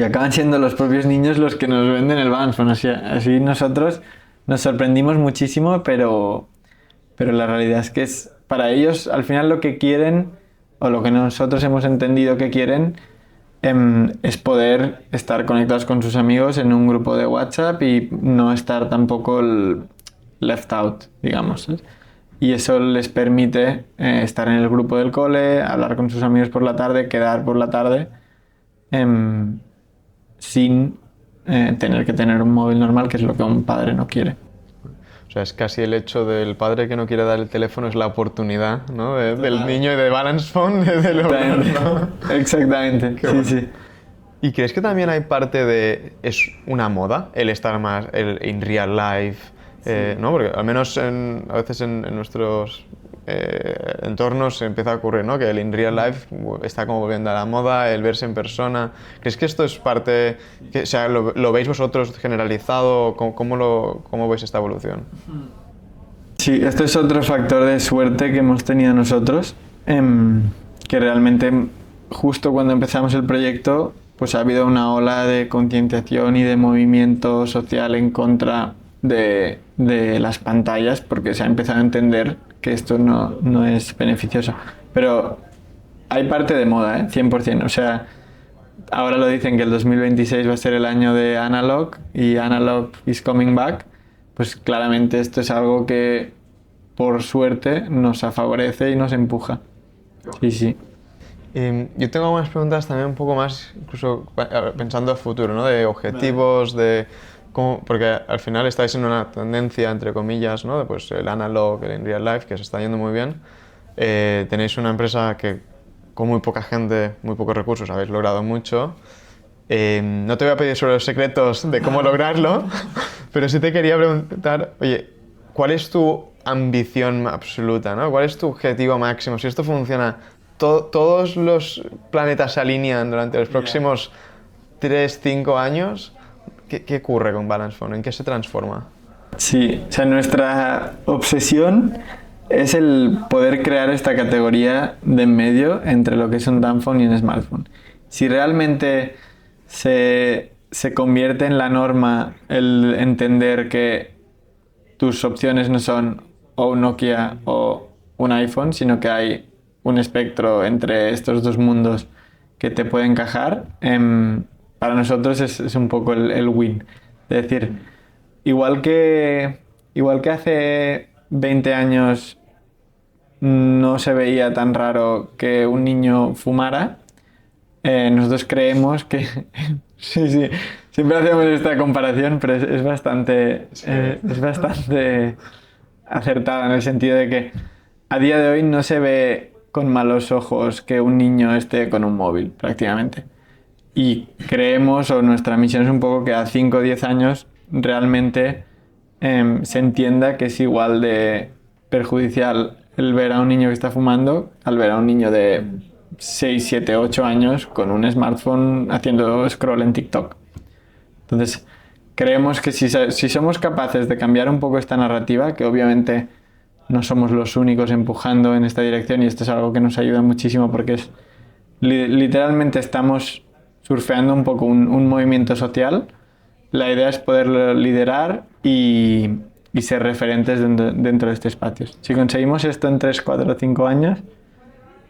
acaban siendo los propios niños los que nos venden el Balance Phone. Así nosotros nos sorprendimos muchísimo, pero la realidad es que es para ellos al final lo que quieren o lo que nosotros hemos entendido que quieren es poder estar conectados con sus amigos en un grupo de WhatsApp y no estar tampoco left out, digamos, ¿sabes? Y eso les permite estar en el grupo del cole, hablar con sus amigos por la tarde, quedar por la tarde, sin tener que tener un móvil normal, que es lo que un padre no quiere. O sea, es casi el hecho del padre que no quiere dar el teléfono, es la oportunidad, ¿no? Del niño y de Balance Phone. Exactamente, sí, sí. ¿Y crees que también hay parte de... es una moda el estar más in real life? ¿No? Porque al menos a veces en nuestros entornos se empieza a ocurrir, ¿no? Que el in real life está como volviendo a la moda, el verse en persona. ¿Crees que esto es parte, o sea, lo veis vosotros generalizado? ¿Cómo veis esta evolución? Sí, esto es otro factor de suerte que hemos tenido nosotros, que realmente justo cuando empezamos el proyecto pues ha habido una ola de concienciación y de movimiento social en contra de las pantallas porque se ha empezado a entender que esto no es beneficioso. Pero hay parte de moda, 100%. O sea, ahora lo dicen que el 2026 va a ser el año de Analog y Analog is coming back. Pues claramente esto es algo que por suerte nos favorece y nos empuja. Sí, sí. Yo tengo algunas preguntas también un poco más, incluso pensando a futuro, ¿no? De objetivos, de cómo, porque al final estáis en una tendencia, entre comillas, ¿no? De, pues, el analog, el in real life, que se está yendo muy bien. Tenéis una empresa que con muy poca gente, muy pocos recursos, habéis logrado mucho. No te voy a pedir sobre los secretos de cómo lograrlo, pero sí te quería preguntar, oye, ¿cuál es tu ambición absoluta, ¿no? ¿Cuál es tu objetivo máximo? Si esto funciona, todos los planetas se alinean durante los próximos 3-5 años, ¿qué ocurre con Balance Phone? ¿En qué se transforma? Sí, o sea, nuestra obsesión es el poder crear esta categoría de en medio entre lo que es un dumbphone y un smartphone. Si realmente se convierte en la norma el entender que tus opciones no son o un Nokia o un iPhone, sino que hay un espectro entre estos dos mundos que te puede encajar, para nosotros es un poco el win. Es decir, igual que hace 20 años no se veía tan raro que un niño fumara, nosotros creemos que... sí, siempre hacemos esta comparación, pero es bastante acertada en el sentido de que a día de hoy no se ve con malos ojos que un niño esté con un móvil, prácticamente. y creemos, o nuestra misión es un poco que a 5 o 10 años realmente se entienda que es igual de perjudicial el ver a un niño que está fumando al ver a un niño de 6, 7, 8 años con un smartphone haciendo scroll en TikTok. Entonces, creemos que si somos capaces de cambiar un poco esta narrativa, que obviamente no somos los únicos empujando en esta dirección, y esto es algo que nos ayuda muchísimo porque es literalmente estamos surfeando un poco un movimiento social. La idea es poderlo liderar y ser referentes dentro de este espacio. Si conseguimos esto en 3, 4 o 5 años,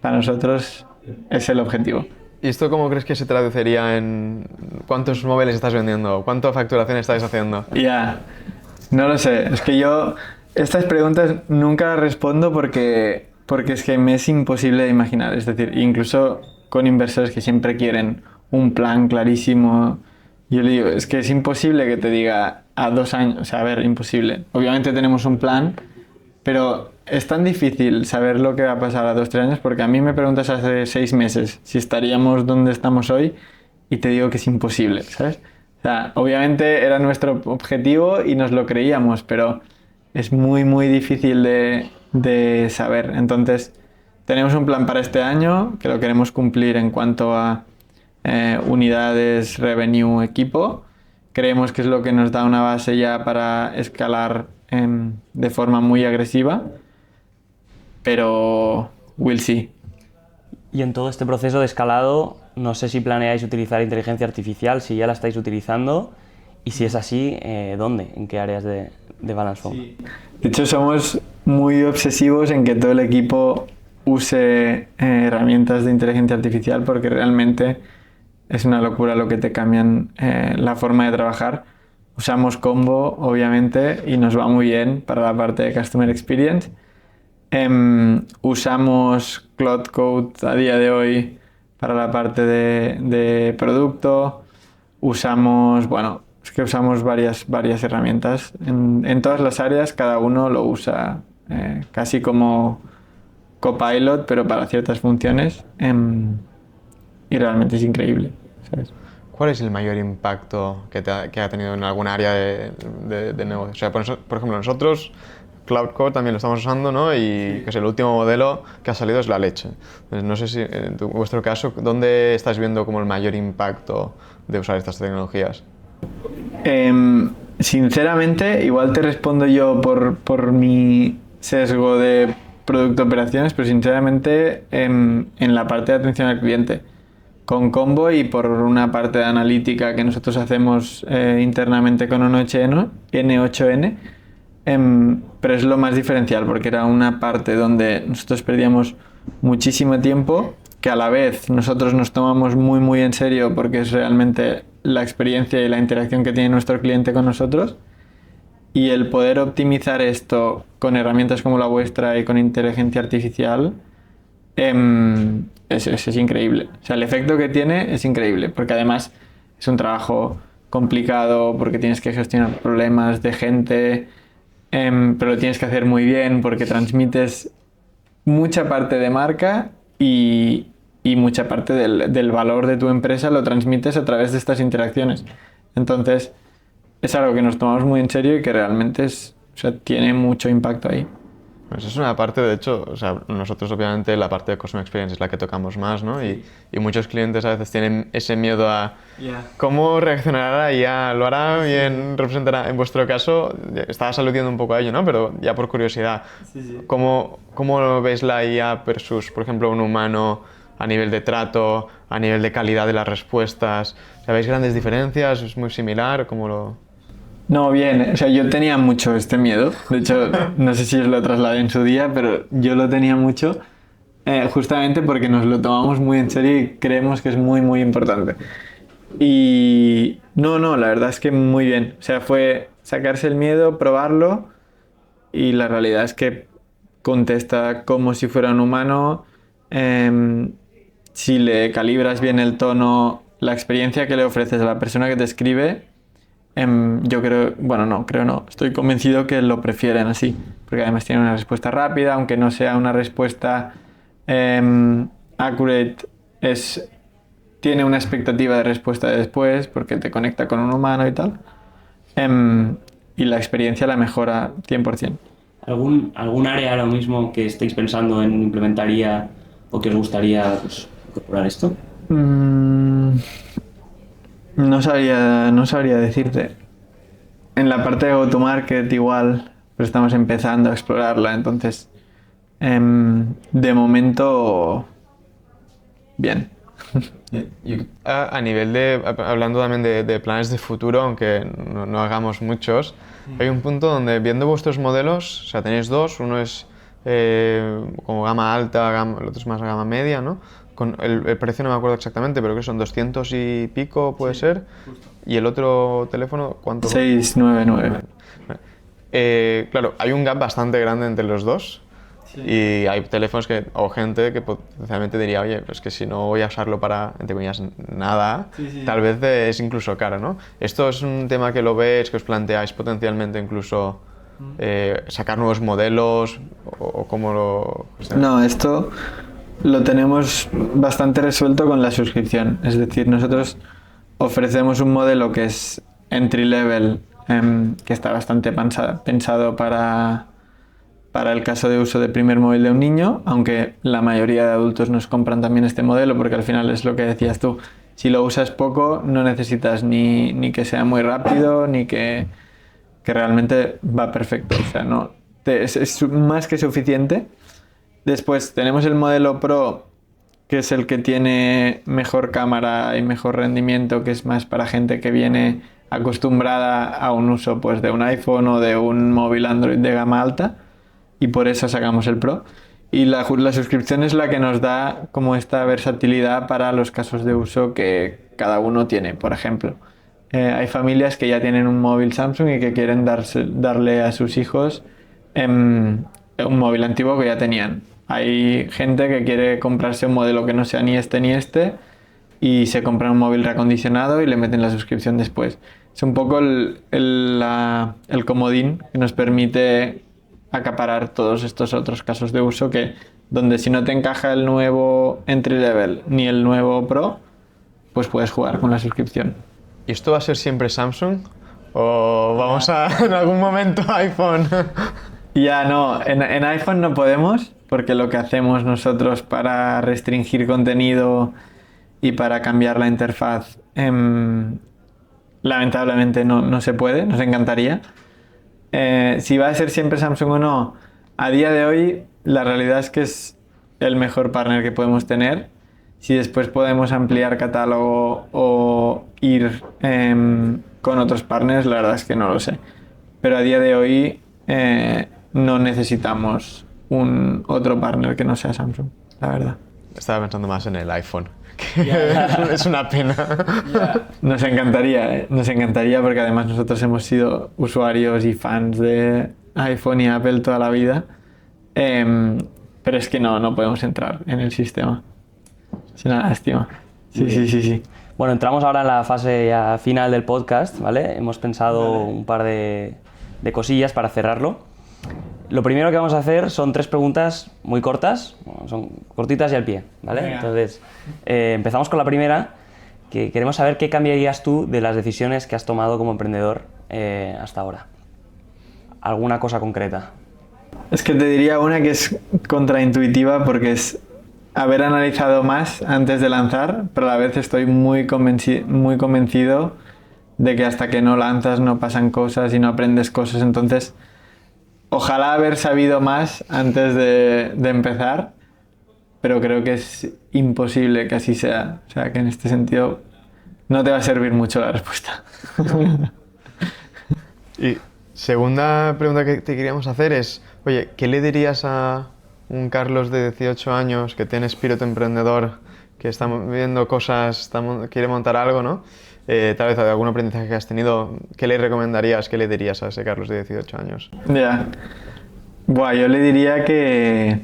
para nosotros es el objetivo. ¿Y esto cómo crees que se traduciría en cuántos móviles estás vendiendo? ¿Cuánta facturación estáis haciendo? Ya, no lo sé. Es que yo estas preguntas nunca las respondo porque es que me es imposible de imaginar. Es decir, incluso con inversores que siempre quieren un plan clarísimo, yo le digo, es que es imposible que te diga a 2 años. O sea, a ver, imposible. Obviamente tenemos un plan, pero es tan difícil saber lo que va a pasar a 2, 3 años, porque a mí me preguntas hace 6 meses si estaríamos donde estamos hoy y te digo que es imposible, ¿sabes? O sea, obviamente era nuestro objetivo y nos lo creíamos, pero es muy, muy difícil de saber. Entonces, tenemos un plan para este año que lo queremos cumplir en cuanto a unidades, revenue, equipo. Creemos que es lo que nos da una base ya para escalar de forma muy agresiva, pero we'll see. Y en todo este proceso de escalado, no sé si planeáis utilizar inteligencia artificial, si ya la estáis utilizando, y si es así, ¿dónde? ¿En qué áreas de Balance Phone? Sí. De hecho, somos muy obsesivos en que todo el equipo use herramientas de inteligencia artificial, porque realmente es una locura lo que te cambian la forma de trabajar. Usamos Combo, obviamente, y nos va muy bien para la parte de Customer Experience. Usamos Cloud Code a día de hoy para la parte de producto. Usamos varias herramientas. En todas las áreas cada uno lo usa casi como copilot, pero para ciertas funciones. Y realmente es increíble, ¿sabes? ¿Cuál es el mayor impacto que ha tenido en algún área de negocio? O sea, por ejemplo, nosotros Cloud Code también lo estamos usando, ¿no? Y que es el último modelo que ha salido es la leche. Entonces, no sé si en vuestro caso, ¿dónde estáis viendo como el mayor impacto de usar estas tecnologías? Sinceramente, igual te respondo yo por mi sesgo de producto operaciones, pero sinceramente en la parte de atención al cliente. Con Combo y por una parte de analítica que nosotros hacemos internamente con N8N, pero es lo más diferencial porque era una parte donde nosotros perdíamos muchísimo tiempo, que a la vez nosotros nos tomamos muy muy en serio porque es realmente la experiencia y la interacción que tiene nuestro cliente con nosotros, y el poder optimizar esto con herramientas como la vuestra y con inteligencia artificial es increíble. O sea, el efecto que tiene es increíble, porque además es un trabajo complicado, porque tienes que gestionar problemas de gente, pero lo tienes que hacer muy bien, porque transmites mucha parte de marca y mucha parte del valor de tu empresa lo transmites a través de estas interacciones. Entonces, es algo que nos tomamos muy en serio y que realmente tiene mucho impacto ahí. Pues es una parte, de hecho, o sea, nosotros obviamente la parte de Customer Experience es la que tocamos más, ¿no? Y muchos clientes a veces tienen ese miedo a cómo reaccionará la IA, lo hará bien, representará. En vuestro caso, estabas aludiendo un poco a ello, ¿no? Pero ya por curiosidad, ¿cómo veis la IA versus, por ejemplo, un humano a nivel de trato, a nivel de calidad de las respuestas? ¿Veis grandes diferencias? ¿Es muy similar? ¿Cómo lo...? No, bien, o sea, yo tenía mucho este miedo. De hecho, no sé si os lo trasladé en su día, pero yo lo tenía mucho justamente porque nos lo tomamos muy en serio y creemos que es muy, muy importante. Y no, la verdad es que muy bien. O sea, fue sacarse el miedo, probarlo, y la realidad es que contesta como si fuera un humano. Si le calibras bien el tono, la experiencia que le ofreces a la persona que te escribe, yo estoy convencido que lo prefieren así, porque además tiene una respuesta rápida, aunque no sea una respuesta accurate, es tiene una expectativa de respuesta de después porque te conecta con un humano y tal. Y la experiencia la mejora 100%. ¿Algún área ahora mismo que estéis pensando en implementar IA o que os gustaría pues, incorporar esto? No sabría decirte. En la parte de go-to-market igual, pero estamos empezando a explorarla, entonces de momento bien. A nivel de, hablando también de planes de futuro, aunque no hagamos muchos, hay un punto donde viendo vuestros modelos, o sea, tenéis dos, uno es como gama alta, el otro es más gama media, ¿no? Con el precio no me acuerdo exactamente, pero que son 200 y pico, puede ser. Justo. Y el otro teléfono, ¿cuánto? 699. Claro, hay un gap bastante grande entre los dos. Sí. Y hay teléfonos o gente que potencialmente diría, oye, pues que si no voy a usarlo para, entre comillas, nada, tal vez es incluso caro, ¿no? ¿Esto es un tema que lo ves, que os planteáis potencialmente incluso sacar nuevos modelos o cómo lo...? No, esto lo tenemos bastante resuelto con la suscripción. Es decir, nosotros ofrecemos un modelo que es entry level, que está bastante pensado para el caso de uso de primer móvil de un niño, aunque la mayoría de adultos nos compran también este modelo porque al final es lo que decías tú. Si lo usas poco, no necesitas ni que sea muy rápido, ni que realmente va perfecto. O sea, no, es más que suficiente. Después tenemos el modelo Pro, que es el que tiene mejor cámara y mejor rendimiento, que es más para gente que viene acostumbrada a un uso pues, de un iPhone o de un móvil Android de gama alta, y por eso sacamos el Pro. Y la suscripción es la que nos da como esta versatilidad para los casos de uso que cada uno tiene. Por ejemplo, hay familias que ya tienen un móvil Samsung y que quieren darle a sus hijos un móvil antiguo que ya tenían. Hay gente que quiere comprarse un modelo que no sea ni este y se compra un móvil reacondicionado y le meten la suscripción después. Es un poco el comodín que nos permite acaparar todos estos otros casos de uso donde si no te encaja el nuevo entry level ni el nuevo Pro, pues puedes jugar con la suscripción. ¿Y esto va a ser siempre Samsung? ¿O vamos en algún momento iPhone? Ya no, en iPhone no podemos, porque lo que hacemos nosotros para restringir contenido y para cambiar la interfaz, lamentablemente no se puede, nos encantaría. Si va a ser siempre Samsung o no, a día de hoy la realidad es que es el mejor partner que podemos tener. Si después podemos ampliar catálogo o ir con otros partners, la verdad es que no lo sé. Pero a día de hoy no necesitamos otro partner que no sea Samsung, la verdad. Estaba pensando más en el iPhone, que es una pena. Nos encantaría porque además nosotros hemos sido usuarios y fans de iPhone y Apple toda la vida, pero es que no podemos entrar en el sistema. Es una lástima. Sí. Bueno, entramos ahora en la fase ya final del podcast, ¿vale? Hemos pensado un par de cosillas para cerrarlo. Lo primero que vamos a hacer son 3 preguntas muy cortas, son cortitas y al pie, ¿vale? Venga. Entonces, empezamos con la primera, que queremos saber qué cambiarías tú de las decisiones que has tomado como emprendedor hasta ahora. ¿Alguna cosa concreta? Es que te diría una que es contraintuitiva porque es haber analizado más antes de lanzar, pero a la vez estoy muy convencido de que hasta que no lanzas no pasan cosas y no aprendes cosas, entonces ojalá haber sabido más antes de empezar, pero creo que es imposible que así sea. O sea, que en este sentido no te va a servir mucho la respuesta. Y segunda pregunta que te queríamos hacer es, oye, ¿qué le dirías a un Carlos de 18 años que tiene espíritu emprendedor, que está viendo cosas, quiere montar algo, ¿no? Tal vez algún aprendizaje que has tenido, ¿qué le recomendarías, qué le dirías a ese Carlos de 18 años? Ya. Yo le diría que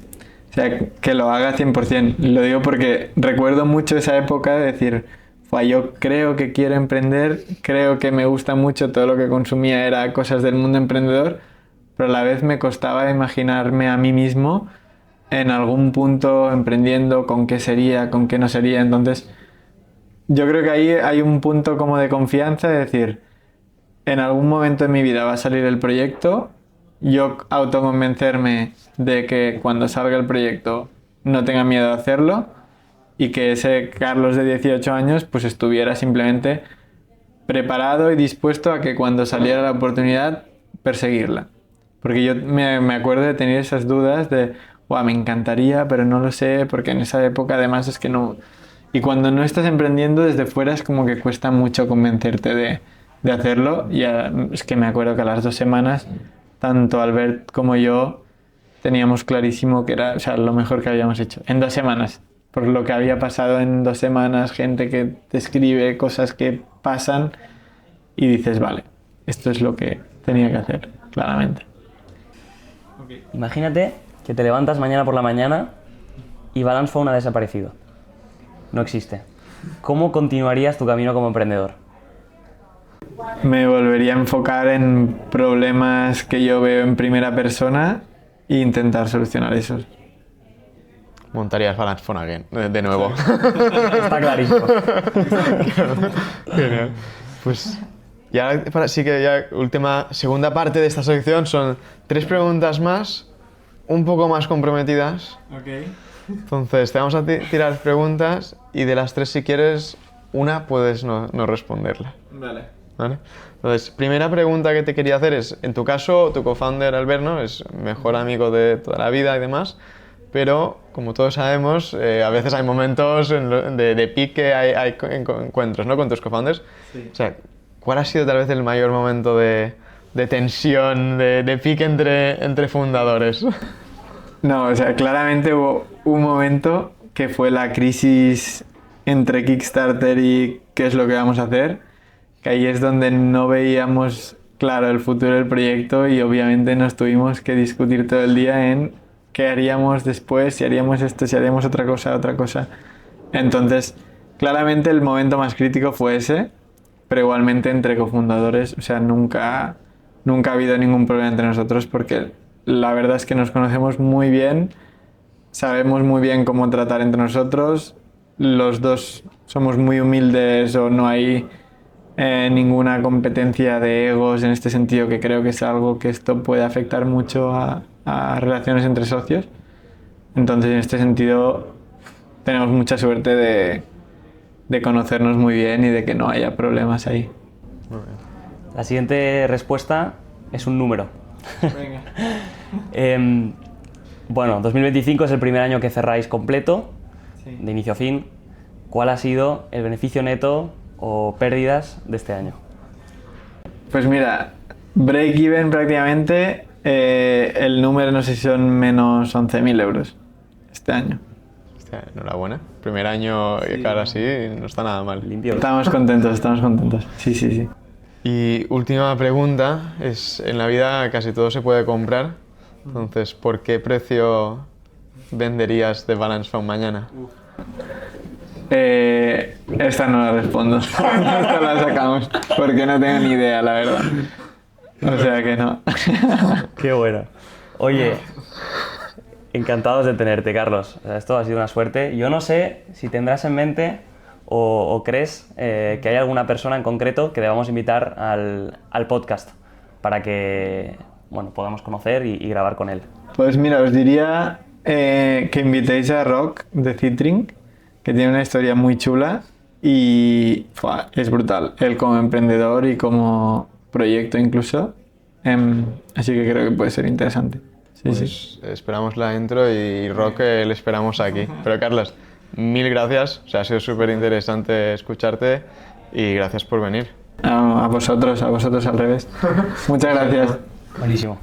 lo haga 100%. Lo digo porque recuerdo mucho esa época de decir, yo creo que quiero emprender, creo que me gusta mucho, todo lo que consumía era cosas del mundo emprendedor, pero a la vez me costaba imaginarme a mí mismo en algún punto emprendiendo, con qué sería, con qué no sería. Entonces, yo creo que ahí hay un punto como de confianza, es decir, en algún momento de mi vida va a salir el proyecto, yo autoconvencerme de que cuando salga el proyecto no tenga miedo de hacerlo y que ese Carlos de 18 años pues estuviera simplemente preparado y dispuesto a que cuando saliera la oportunidad perseguirla. Porque yo me acuerdo de tener esas dudas de, me encantaría, pero no lo sé, porque en esa época además es que no... Y cuando no estás emprendiendo desde fuera es como que cuesta mucho convencerte de hacerlo. Y es que me acuerdo que a las 2 semanas, tanto Albert como yo teníamos clarísimo que era, o sea, lo mejor que habíamos hecho. En 2 semanas. Por lo que había pasado en 2 semanas, gente que te escribe cosas que pasan y dices, vale, esto es lo que tenía que hacer, claramente. Imagínate que te levantas mañana por la mañana y Balance Phone ha desaparecido. No existe. ¿Cómo continuarías tu camino como emprendedor? Me volvería a enfocar en problemas que yo veo en primera persona e intentar solucionar esos. Montarías Balance Phone again, de nuevo. Está clarísimo. Genial. Pues ya, sí que ya segunda parte de esta sección son 3 preguntas más, un poco más comprometidas. Okay. Entonces, te vamos a tirar preguntas y de las 3, si quieres, una puedes no responderla. Vale. ¿Vale? Entonces, primera pregunta que te quería hacer es, en tu caso, tu co-founder Albert, ¿no?, es mejor amigo de toda la vida y demás, pero como todos sabemos, a veces hay momentos de pique, hay encuentros, ¿no?, con tus co-founders. Sí. O sea, ¿cuál ha sido tal vez el mayor momento de tensión, de pique entre fundadores? No, o sea, claramente hubo un momento que fue la crisis entre Kickstarter y qué es lo que vamos a hacer, que ahí es donde no veíamos claro el futuro del proyecto y obviamente nos tuvimos que discutir todo el día en qué haríamos después, si haríamos esto, si haríamos otra cosa. Entonces, claramente el momento más crítico fue ese, pero igualmente entre cofundadores, o sea, nunca ha habido ningún problema entre nosotros porque la verdad es que nos conocemos muy bien, sabemos muy bien cómo tratar entre nosotros, los dos somos muy humildes o no hay ninguna competencia de egos en este sentido, que creo que es algo que esto puede afectar mucho a relaciones entre socios. Entonces, en este sentido, tenemos mucha suerte de conocernos muy bien y de que no haya problemas ahí. La siguiente respuesta es un número. Venga. Bueno, 2025 es el primer año que cerráis completo, Sí. de inicio a fin. ¿Cuál ha sido el beneficio neto o pérdidas de este año? Pues mira, break-even prácticamente, el número no sé si son menos 11.000 euros este año. Hostia, enhorabuena. Primer año que cara así, no está nada mal. Limpio. Estamos contentos. Sí. Y última pregunta, es, en la vida casi todo se puede comprar, entonces, ¿por qué precio venderías de Balance Phone mañana? Esta no la respondo. Esta la sacamos porque no tengo ni idea, la verdad. O sea que no. Qué bueno. Oye, encantados de tenerte, Carlos. O sea, esto ha sido una suerte. Yo no sé si tendrás en mente o crees que hay alguna persona en concreto que debamos invitar al podcast para que podamos conocer y grabar con él. Pues mira, os diría que invitéis a Rock de Citring, que tiene una historia muy chula y es brutal, él como emprendedor y como proyecto incluso, así que creo que puede ser interesante. Sí. Esperamos la intro y Rock le esperamos aquí. Pero Carlos, mil gracias, o sea, ha sido súper interesante escucharte y gracias por venir. A vosotros al revés. Muchas gracias. Buenísimo.